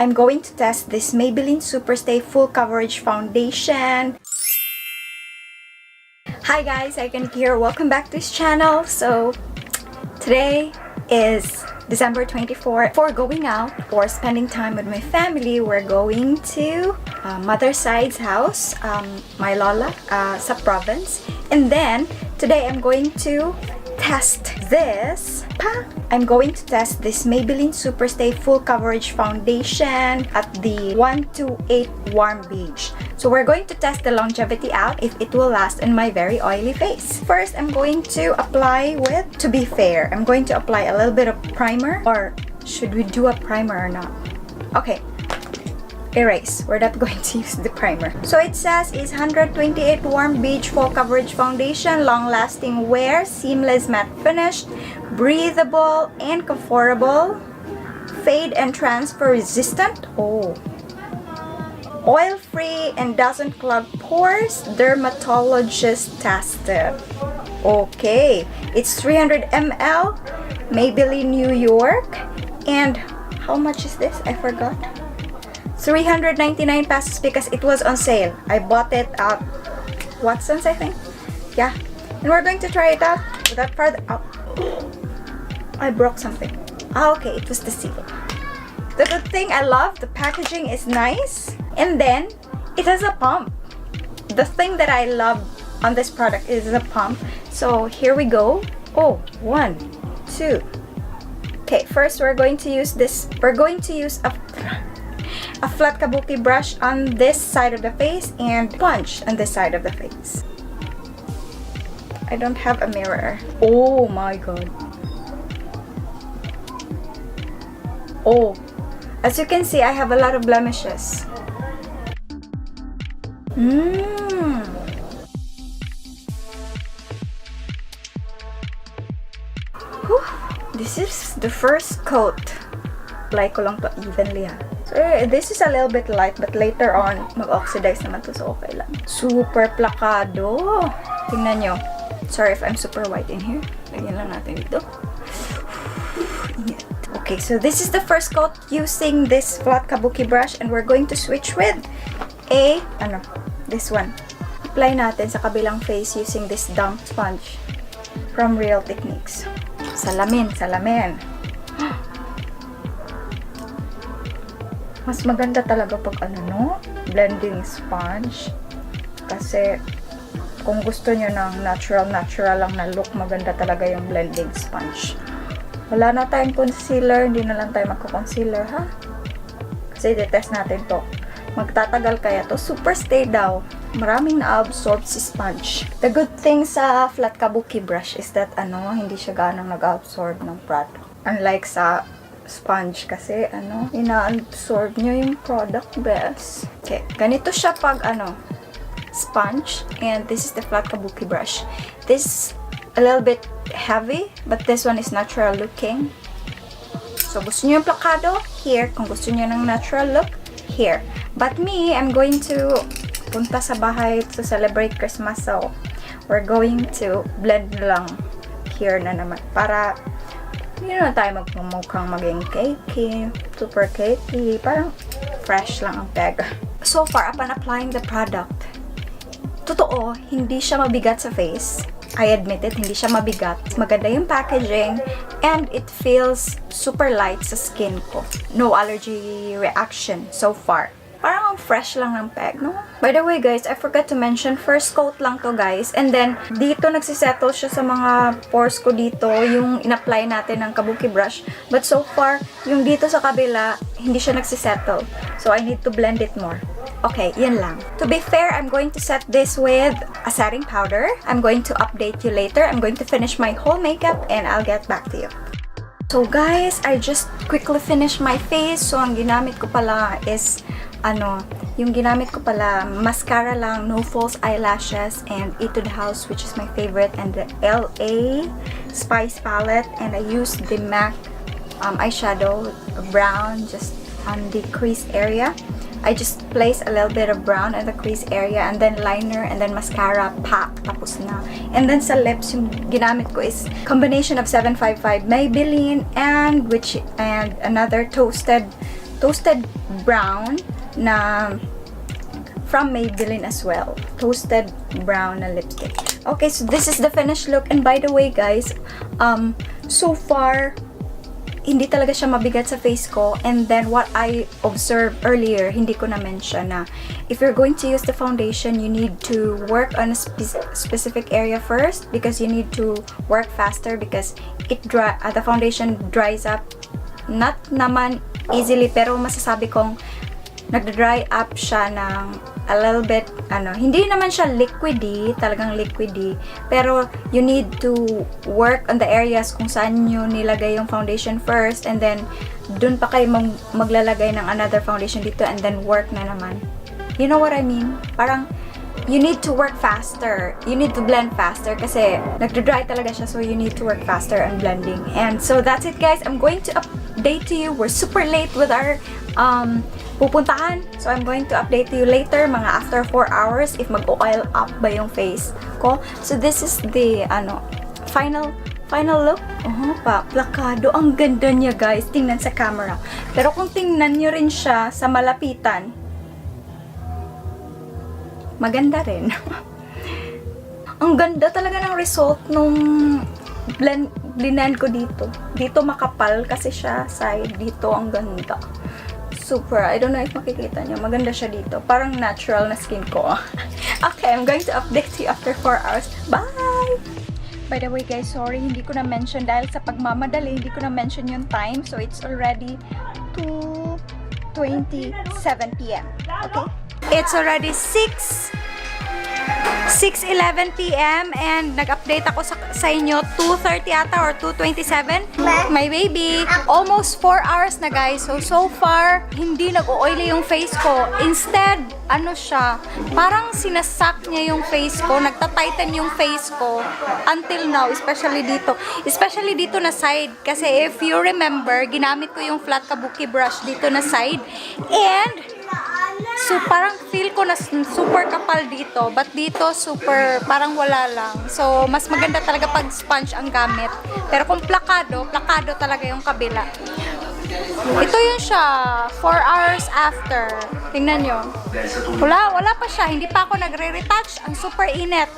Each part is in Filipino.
I'm going to test this Maybelline Superstay Full Coverage Foundation. Hi guys, Cykaniki here. Welcome back to this channel. So, today is December 24. Before going out or spending time with my family, we're going to mother's side's house, my lola, sa province. And then, today I'm going to test this. I'm going to test this Maybelline Superstay Full Coverage Foundation at the 128 Warm Beige. So we're going to test the longevity out if it will last in my very oily face. First, I'm going to apply with To Be Fair. I'm going to apply a little bit of primer. Or should we do a primer or not? Okay. Erase. We're not going to use the primer. So it says is 128 Warm Beige Full Coverage Foundation, long-lasting wear, seamless matte finish, breathable and comfortable, fade and transfer resistant. Oh. Oil-free and doesn't clog pores, dermatologist tested. Okay. It's 300 ml, Maybelline New York. And how much is this? I forgot. 399 pesos because it was on sale. I bought it at Watson's, I think. Yeah. And we're going to try it out without further... Oh. I broke something. Okay, it was the seal. The good thing, I love the packaging is nice. And then, it has a pump. The thing that I love on this product is a pump. So, here we go. Oh, 1, 2. Okay, first we're going to use this. We're going to use a flat kabuki brush on this side of the face and sponge on this side of the face. I don't have a mirror. Oh my god. Oh, as you can see, I have a lot of blemishes. Whew. This is the first coat. Apply ko lang to evenly ha. So, this is a little bit light, but later on, mag-oxidize naman to, so okay lang. Super plakado. Tingnan nyo. Sorry if I'm super white in here. Lagyan lang natin dito. Okay, so this is the first coat using this flat kabuki brush, and we're going to switch with this one. Apply natin sa kabilang face using this damp sponge from Real Techniques. Salamin, salamin. Mas maganda talaga pag blending sponge. Kasi kung gusto nyo ng natural lang na look, maganda talaga yung blending sponge. Wala na tayong concealer, hindi na lang tayo magko-concealer ha. Kasi detest natin to. Magtatagal kaya to. Superstay daw. Maraming na-absorb si sponge. The good thing sa flat kabuki brush is that hindi siya ganang nag-absorb ng product. Unlike sa sponge kasi ina-absorb nyo yung product best. Okay, ganito siya pag sponge, and this is the flat kabuki brush. This a little bit heavy, but this one is natural looking. So gusto nyo yung plakado, here. Kung gusto nyo ng natural look, here. But me, I'm going to punta sa bahay to celebrate Christmas, so we're going to blend lang here na naman para tayo magmumukhang maging cakey, super cakey, parang fresh lang ang peg. So far, upon applying the product, totoo, hindi siya mabigat sa face. I admit it, hindi siya mabigat. Maganda yung packaging, and it feels super light sa skin ko. No allergy reaction so far. Parang fresh lang ng peg, no? By the way, guys, I forgot to mention, first coat lang to, guys. And then, dito nagsisettle siya sa mga pores ko dito, yung in-apply natin ng kabuki brush. But so far, yung dito sa kabila, hindi siya nagsisettle. So, I need to blend it more. Okay, yan lang. To be fair, I'm going to set this with a setting powder. I'm going to update you later. I'm going to finish my whole makeup, and I'll get back to you. So, guys, I just quickly finished my face. So, ang ginamit ko pala is yung ginamit ko pala, mascara lang, no false eyelashes, and Etude House, which is my favorite, and the LA Spice palette, and I used the MAC eyeshadow, brown, just on the crease area. I just place a little bit of brown in the crease area, and then liner, and then mascara, tapos na. And then sa lips, yung ginamit ko is combination of 755 Maybelline and another toasted toasted brown na from Maybelline as well. Toasted brown na lipstick. Okay, so this is the finished look. And by the way, guys, so far, hindi talaga siya mabigat sa face ko. And then, what I observed earlier, hindi ko na-mention na if you're going to use the foundation, you need to work on a specific area first because you need to work faster because the foundation dries up. Not naman easily, pero masasabi kong nagda-dry up siya ng a little bit, hindi naman siya liquidy, talagang liquidy, pero you need to work on the areas kung saan nyo nilagay yung foundation first, and then dun pa kayo maglalagay ng another foundation dito, and then work na naman. You know what I mean? Parang, you need to work faster. You need to blend faster kasi nagda-dry talaga siya, so you need to work faster on blending. And so that's it, guys. I'm going to update to you. We're super late with our pupuntahan. So I'm going to update to you later, mga after 4 hours, if mag-oil up ba yung face ko. So this is the final look. Plakado. Ang ganda niya, guys. Tingnan sa camera. Pero kung tingnan nyo rin siya sa malapitan, maganda rin. Ang ganda talaga ng result nung blend ko dito. Dito makapal kasi siya side. Dito ang ganda. Super. I don't know if makikita nyo. Maganda siya dito. Parang natural na skin ko. Okay, I'm going to update you after 4 hours. Bye! By the way, guys, sorry, hindi ko na-mention dahil sa pagmamadali, hindi ko na-mention yung time. So, it's already 2:27 p.m. Okay? It's already 6:11 p.m. and nag-update ako sa inyo 2:30 ata or 2:27. My baby, almost 4 hours na, guys. So far, hindi nag-oily yung face ko. Instead, siya, parang sinasak niya yung face ko, nagta-tighten yung face ko until now, especially dito na side. Kasi if you remember, ginamit ko yung flat kabuki brush dito na side, and so parang feel ko na super kapal dito, but dito super parang wala lang. So mas maganda talaga pag sponge ang gamit. Pero kung plakado talaga yung kabila. Ito yun siya, 4 hours after. Tingnan nyo. Wala pa siya, hindi pa ako nagre-retouch. Ang super init.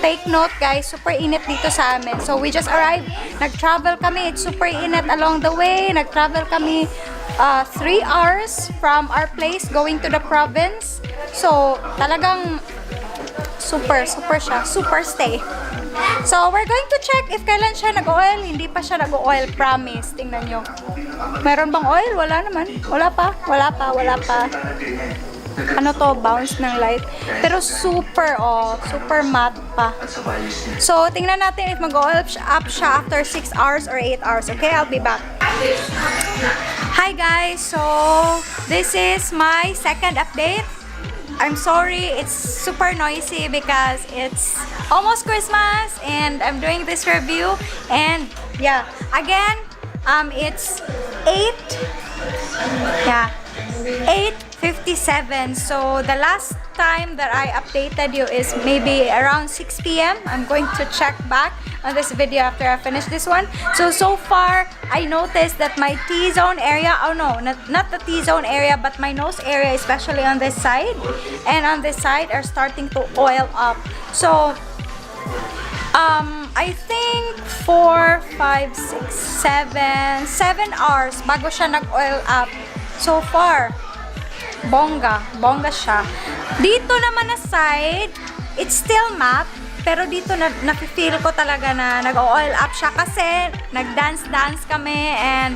Take note, guys, super init dito sa amin. So we just arrived, nag-travel kami, it's super init along the way. Nag-travel kami 3 hours from our place going to the province. So, talagang super siya. SUPERSTAY. So, we're going to check if kailan siya nag-oil. Hindi pa siya nag-oil, promise. Tingnan nyo. Meron bang oil? Wala naman. Wala pa. Bounce ng light. Pero super matte pa. So, tingnan natin if mag-oil up siya after 6 hours or 8 hours. Okay, I'll be back. Hi guys, so this is my second update. I'm sorry, it's super noisy because it's almost Christmas and I'm doing this review, and yeah, again, it's 8:57. So the last time that I updated you is maybe around 6 p.m. I'm going to check back on this video after I finish this one. So far, I noticed that my T-zone area, not the T-zone area, but my nose area, especially on this side, and on this side are starting to oil up. So, I think 4, 5, 6, 7 hours bago siya nag-oil up. So far, bongga siya. Dito naman na side, it's still matte, pero dito na-feel ko talaga na nag-oil up siya kasi nag-dance kami and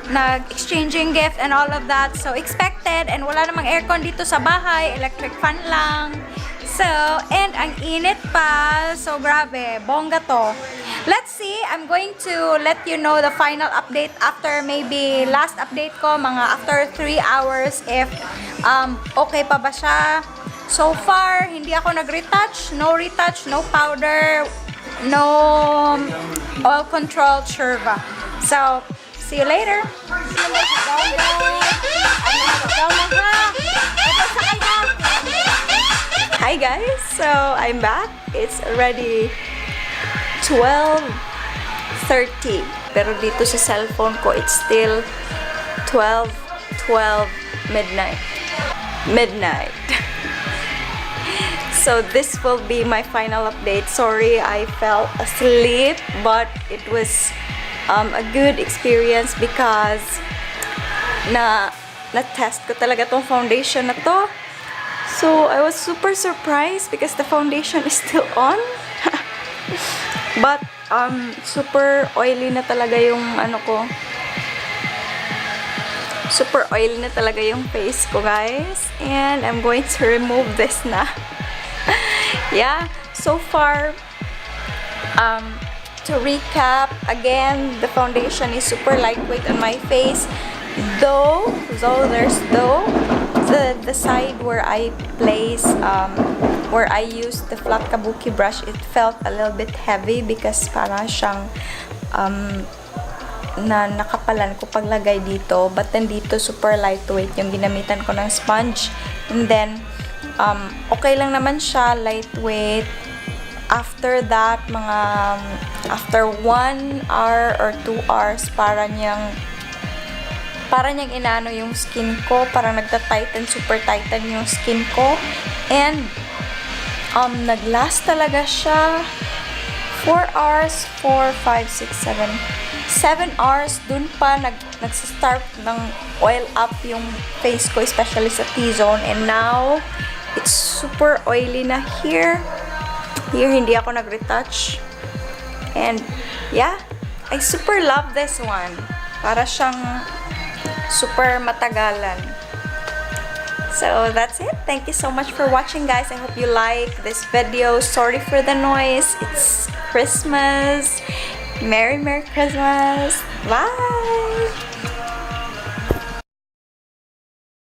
nag-exchanging gift and all of that. So, expected, and wala namang aircon dito sa bahay, electric fan lang. So, and ang init pa. So, grabe, bongga to. Let's see, I'm going to let you know the final update after maybe last update ko, mga after 3 hours, if okay pa ba siya. So far, hindi ako nag-retouch, no powder, no oil control, Sherva. So, see you later. Hi guys, so I'm back. It's already 12:30. Pero dito sa cellphone ko, it's still 12:20. 12 midnight. So this will be my final update. Sorry, I fell asleep, but it was a good experience because na-test ko talaga tong foundation na to. So I was super surprised because the foundation is still on. But super oily na talaga yung ano ko. Super oily na talaga yung face ko, guys. And I'm going to remove this na. Yeah, so far, to recap, again, the foundation is super lightweight on my face. Though there's the side where I place, where I used the flat kabuki brush, it felt a little bit heavy because para siyang, na nakapalan ko paglagay dito, but then dito super lightweight yung ginamitan ko ng sponge. And then okay lang naman siya, lightweight. After that, mga after 1 hour or 2 hours, para niyang inaano yung skin ko, parang nagta-tighten, super tighten yung skin ko. And naglast talaga siya 4 hours, 4, 5, 6, 7 hours. Dun pa nag-start ng oil up yung face ko, especially sa T-zone. And now it's super oily na here. Here hindi ako nag-retouch. And yeah, I super love this one. Para siyang super matagalan. So that's it. Thank you so much for watching, guys. I hope you like this video. Sorry for the noise. It's Christmas. Merry Christmas. Bye.